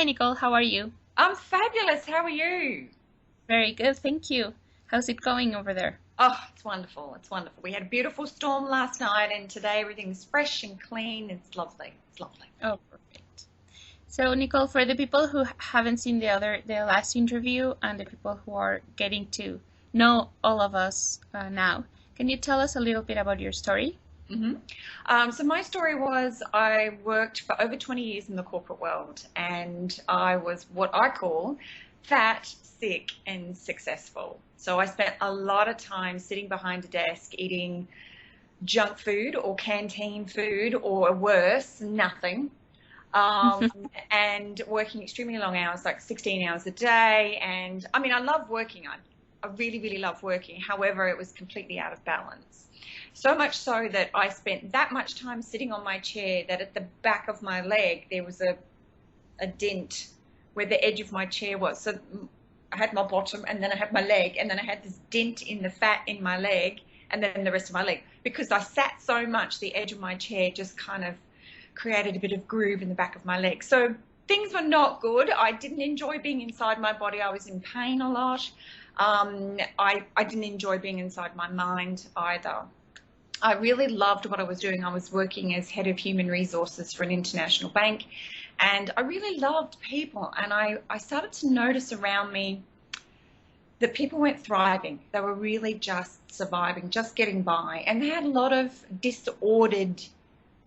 Hi, Nicole. How are you? I'm fabulous. How are you? Very good, thank you. How's it going over there? Oh, it's wonderful. It's wonderful. We had a beautiful storm last night, and today everything's fresh and clean. It's lovely. It's lovely. Oh, perfect. So, Nicole, for the people who haven't seen the last interview and the people who are getting to know all of us now, can you tell us a little bit about your story? hmm So my story was I worked for over 20 years in the corporate world, and I was what I call fat, sick, and successful. So I spent a lot of time sitting behind a desk eating junk food or canteen food or worse, nothing. um, and working extremely long hours, like 16 hours a day. And I mean, I love working. I really, really love working. However, it was completely out of balance. So much so that I spent that much time sitting on my chair that at the back of my leg, there was a dent where the edge of my chair was. So I had my bottom and then I had my leg and then I had this dent in the fat in my leg and then the rest of my leg. Because I sat so much, the edge of my chair just kind of created a bit of groove in the back of my leg. So things were not good. I didn't enjoy being inside my body. I was in pain a lot. I didn't enjoy being inside my mind either. I really loved what I was doing. I was working as head of human resources for an international bank, and I really loved people. And I started to notice around me that people weren't thriving. They were really just surviving, just getting by. And they had a lot of disordered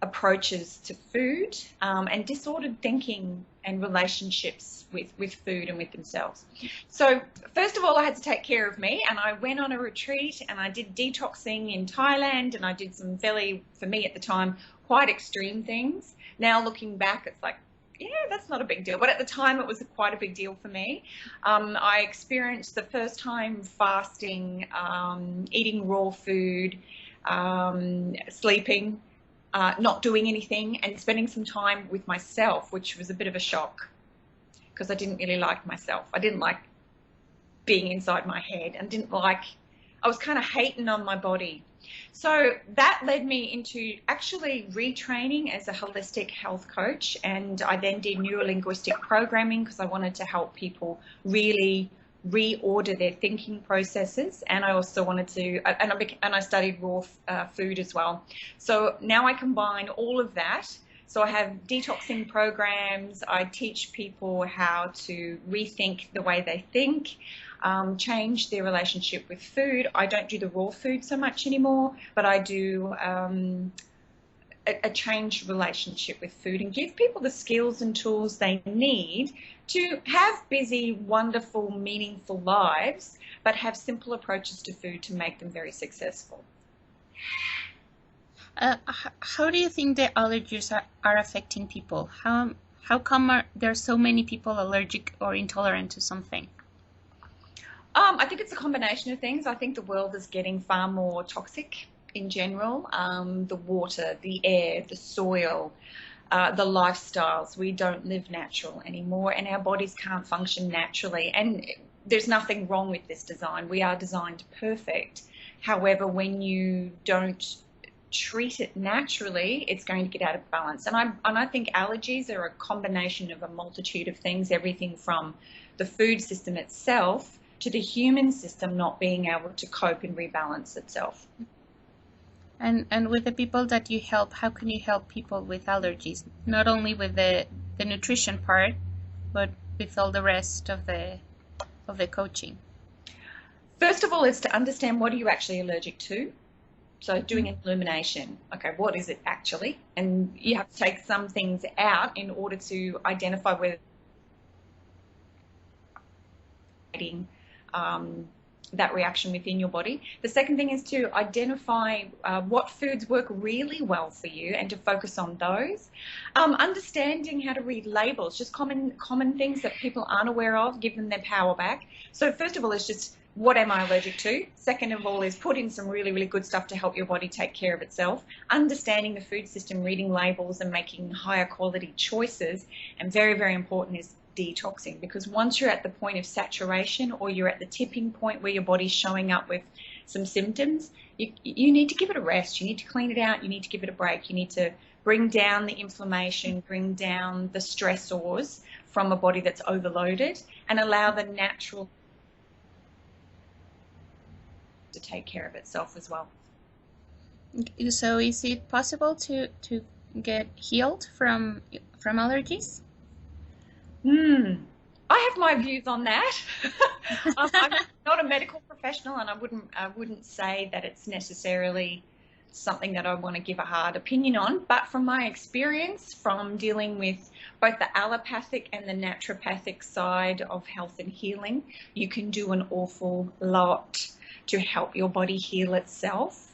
approaches to food, and disordered thinking and relationships with food and with themselves. So first of all, I had to take care of me, and I went on a retreat and I did detoxing in Thailand, and I did some fairly, for me at the time, quite extreme things. Now looking back, it's like, yeah, that's not a big deal. But at the time, it was quite a big deal for me. I experienced the first time fasting, eating raw food, sleeping, not doing anything, and spending some time with myself, which was a bit of a shock because I didn't really like myself. I didn't like being inside my head and I was kind of hating on my body. So that led me into actually retraining as a holistic health coach, and I then did neurolinguistic programming because I wanted to help people really reorder their thinking processes. And I also wanted to, and I studied raw food as well. So now I combine all of that. So I have detoxing programs. I teach people how to rethink the way they think, change their relationship with food. I don't do the raw food so much anymore, but I do a changed relationship with food and give people the skills and tools they need to have busy, wonderful, meaningful lives, but have simple approaches to food to make them very successful. How do you think the allergies are affecting people? How come there are so many people allergic or intolerant to something? I think it's a combination of things. I think the world is getting far more toxic in general. The water, the air, the soil, the lifestyles. We don't live natural anymore, and our bodies can't function naturally. And there's nothing wrong with this design. We are designed perfect. However, when you don't treat it naturally, it's going to get out of balance. And I think allergies are a combination of a multitude of things, everything from the food system itself to the human system not being able to cope and rebalance itself. And with the people that you help, how can you help people with allergies? Not only with the nutrition part, but with all the rest of the coaching. First of all, is to understand what are you actually allergic to. So doing an illumination, okay, what is it actually? And you have to take some things out in order to identify whether that reaction within your body. The second thing is to identify what foods work really well for you and to focus on those. Understanding how to read labels, just common things that people aren't aware of, give them their power back. So first of all, it's just what am I allergic to? Second of all is put in some really, really good stuff to help your body take care of itself. Understanding the food system, reading labels and making higher quality choices. And very, very important is detoxing, because once you're at the point of saturation or you're at the tipping point where your body's showing up with some symptoms, you need to give it a rest. You need to clean it out. You need to give it a break. You need to bring down the inflammation, bring down the stressors from a body that's overloaded and allow the natural to take care of itself as well. So is it possible to get healed from allergies? I have my views on that. I'm not a medical professional, and I wouldn't say that it's necessarily something that I want to give a hard opinion on. But from my experience from dealing with both the allopathic and the naturopathic side of health and healing, you can do an awful lot to help your body heal itself.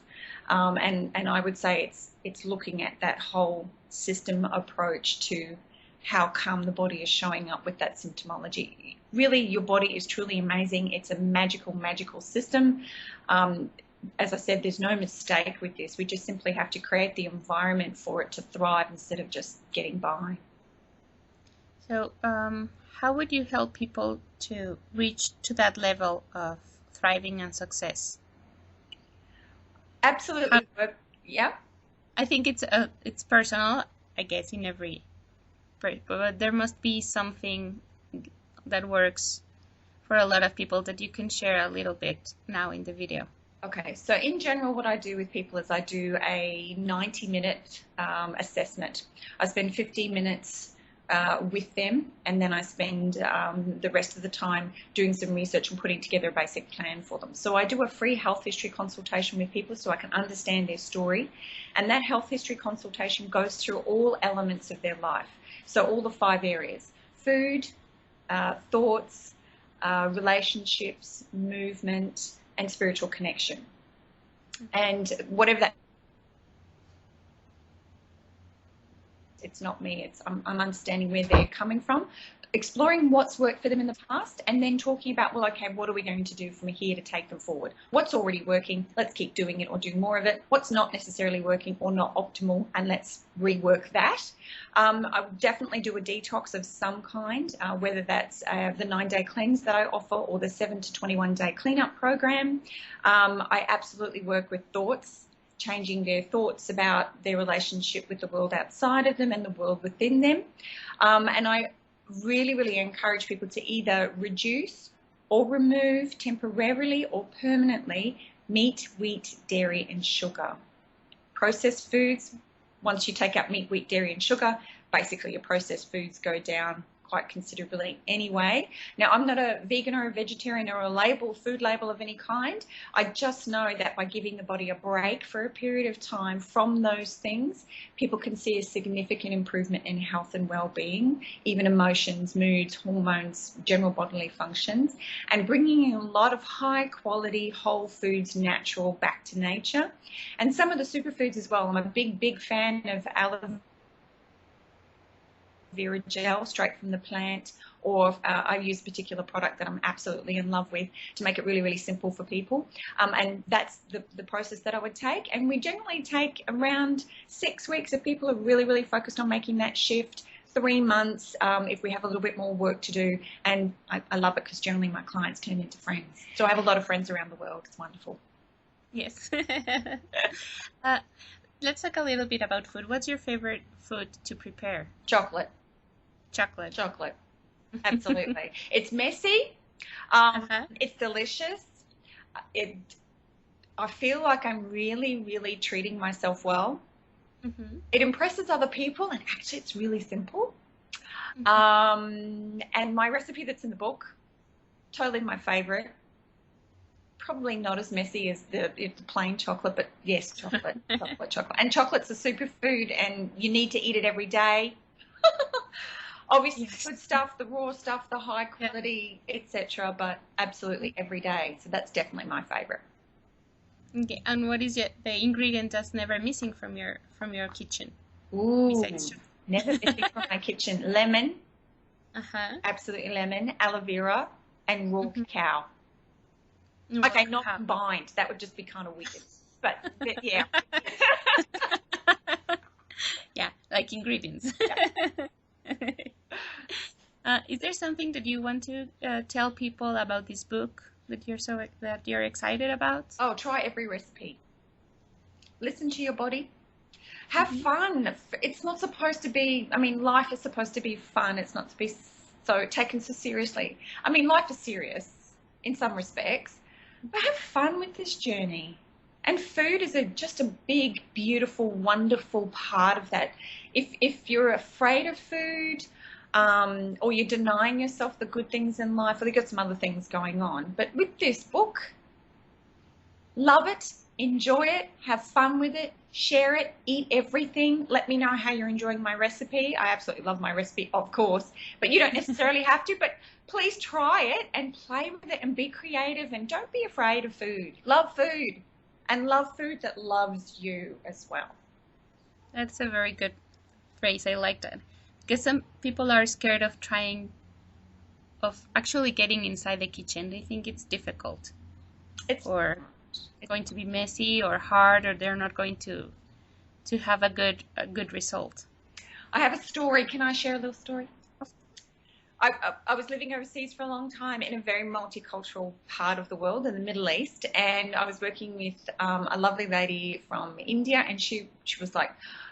And I would say it's looking at that whole system approach to how come the body is showing up with that symptomology. Really, your body is truly amazing. It's a magical system. As I said, there's no mistake with this. We just simply have to create the environment for it to thrive instead of just getting by. So how would you help people to reach to that level of thriving and success? Absolutely. Yeah. I think it's personal, I guess, in every, but there must be something that works for a lot of people that you can share a little bit now in the video. Okay, so in general, what I do with people is I do a 90-minute assessment. I spend 15 minutes with them, and then I spend the rest of the time doing some research and putting together a basic plan for them. So I do a free health history consultation with people so I can understand their story, and that health history consultation goes through all elements of their life. So all the 5 areas: food, thoughts, relationships, movement, and spiritual connection. And whatever that, it's not me, I'm understanding where they're coming from, exploring what's worked for them in the past, and then talking about, well, okay, what are we going to do from here to take them forward? What's already working, let's keep doing it or do more of it. What's not necessarily working or not optimal, and let's rework that. I would definitely do a detox of some kind, whether that's the 9-day cleanse that I offer or the 7 to 21-day cleanup program. I absolutely work with thoughts, changing their thoughts about their relationship with the world outside of them and the world within them. And I really encourage people to either reduce or remove temporarily or permanently meat, wheat, dairy and sugar. Processed foods, once you take out meat, wheat, dairy and sugar, basically your processed foods go down quite considerably anyway. Now, I'm not a vegan or a vegetarian or a food label of any kind. I just know that by giving the body a break for a period of time from those things, people can see a significant improvement in health and well-being, even emotions, moods, hormones, general bodily functions, and bringing in a lot of high-quality, whole foods, natural, back to nature. And some of the superfoods as well. I'm a big fan of aloe vera gel straight from the plant, or I use a particular product that I'm absolutely in love with to make it really simple for people, and that's the process that I would take. And we generally take around 6 weeks if people are really focused on making that shift, 3 months if we have a little bit more work to do. And I love it because generally my clients turn into friends, so I have a lot of friends around the world. It's wonderful. Yes. Let's talk a little bit about food. What's your favorite food to prepare? Chocolate. Absolutely. It's messy. It's delicious. I feel like I'm really treating myself well. It impresses other people, and actually it's really simple. And my recipe that's in the book, totally my favorite. Probably not as messy as the plain chocolate, but yes, chocolate. And chocolate's a superfood, and you need to eat it every day. Obviously, yes. Good stuff, the raw stuff, the high quality, etc., but absolutely every day. So that's definitely my favorite. Okay, and what is the ingredient that's never missing from your kitchen? Ooh, besides never missing from my kitchen. Lemon, absolutely lemon, aloe vera, and raw cacao. Okay, not combined. That would just be kind of weird. But yeah. Yeah, like ingredients. Is there something that you want to tell people about this book that you're excited about? Oh, try every recipe. Listen to your body. Have fun. It's not supposed to be, life is supposed to be fun. It's not so taken so seriously. I mean, life is serious in some respects, but have fun with this journey. And food is just a big, beautiful, wonderful part of that. If you're afraid of food, or you're denying yourself the good things in life, well, you've got some other things going on. But with this book, love it, enjoy it, have fun with it, share it, eat everything. Let me know how you're enjoying my recipe. I absolutely love my recipe, of course, but you don't necessarily have to. But please try it and play with it and be creative, and don't be afraid of food. Love food, and love food that loves you as well. That's a very good phrase. I like that. Because some people are scared of actually getting inside the kitchen. They think it's difficult. It's going to be messy or hard, or they're not going to have a good result. I have a story. Can I share a little story? I was living overseas for a long time in a very multicultural part of the world, in the Middle East, and I was working with a lovely lady from India, and she was like,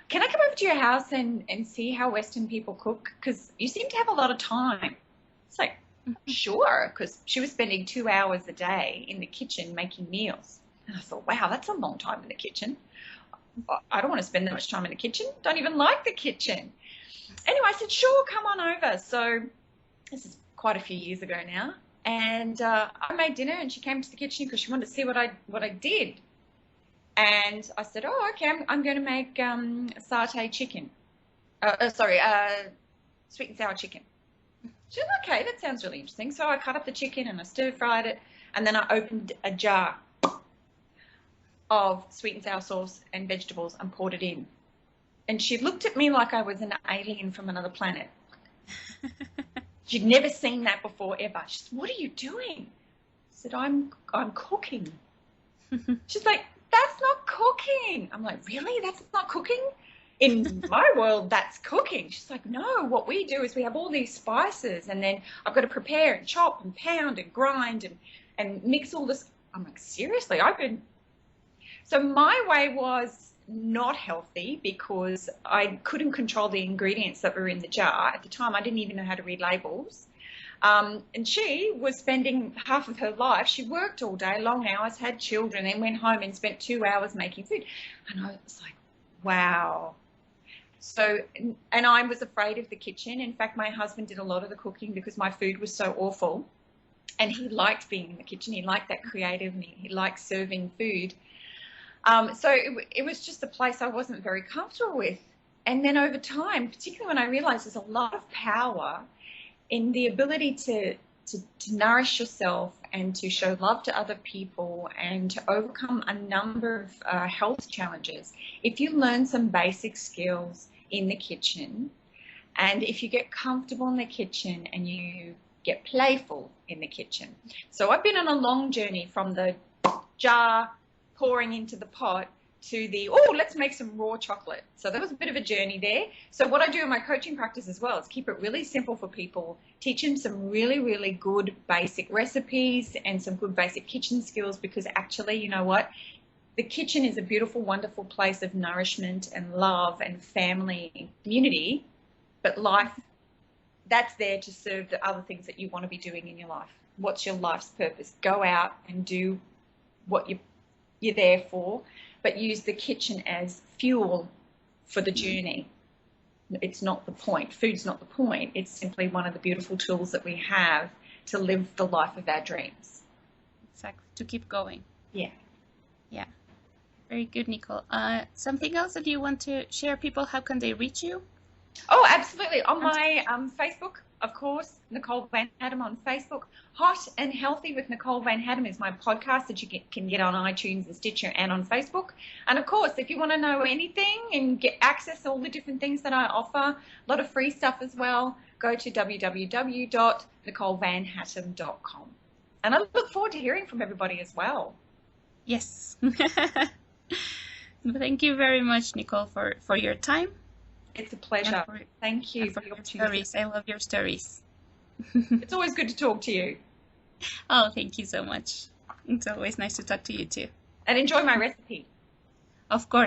can I come over to your house and see how Western people cook? Because you seem to have a lot of time. It's like, sure, because she was spending 2 hours a day in the kitchen making meals. And I thought, wow, that's a long time in the kitchen. I don't want to spend that much time in the kitchen. Don't even like the kitchen. Anyway, I said, sure, come on over. So this is quite a few years ago now. And I made dinner, and she came to the kitchen because she wanted to see what I did. And I said, oh, okay, I'm going to make satay chicken. Sweet and sour chicken. She said, okay, that sounds really interesting. So I cut up the chicken and I stir-fried it, and then I opened a jar of sweet and sour sauce and vegetables and poured it in. And she looked at me like I was an alien from another planet. She'd never seen that before, ever. She said, what are you doing? I said, I'm cooking. She's like, that's not cooking. I'm like, really? That's not cooking? In my world, that's cooking. She's like, no, what we do is we have all these spices, and then I've got to prepare and chop and pound and grind and mix all this. I'm like, seriously? So my way was not healthy because I couldn't control the ingredients that were in the jar. At the time, I didn't even know how to read labels. And she was spending half of her life, she worked all day, long hours, had children, and went home and spent 2 hours making food. And I was like, wow. So, and I was afraid of the kitchen. In fact, my husband did a lot of the cooking because my food was so awful. And he liked being in the kitchen. He liked that creative, and he liked serving food. So it was just a place I wasn't very comfortable with. And then over time, particularly when I realized there's a lot of power in the ability to nourish yourself and to show love to other people and to overcome a number of health challenges. If you learn some basic skills in the kitchen, and if you get comfortable in the kitchen and you get playful in the kitchen. So I've been on a long journey from the jar pouring into the pot to the, oh, let's make some raw chocolate. So that was a bit of a journey there. So what I do in my coaching practice as well is keep it really simple for people, teach them some really, really good basic recipes and some good basic kitchen skills, because actually, you know what? The kitchen is a beautiful, wonderful place of nourishment and love and family and community, but life, that's there to serve the other things that you want to be doing in your life. What's your life's purpose? Go out and do what you're there for, but use the kitchen as fuel for the journey. It's not the point. Food's not the point. It's simply one of the beautiful tools that we have to live the life of our dreams. Exactly. To keep going. Yeah. Yeah. Very good, Nicole. Something else that you want to share, people? How can they reach you? Oh, absolutely. On my Facebook, of course, Nicole van Hattem on Facebook. Hot and Healthy with Nicole van Hattem is my podcast that you can get on iTunes and Stitcher and on Facebook. And of course, if you want to know anything and get access to all the different things that I offer, a lot of free stuff as well, go to www.nicolevanhattem.com. And I look forward to hearing from everybody as well. Yes. Thank you very much, Nicole, for your time. It's a pleasure. Thank you for your stories. I love your stories. It's always good to talk to you. Oh, thank you so much. It's always nice to talk to you too. And enjoy my recipe. Of course.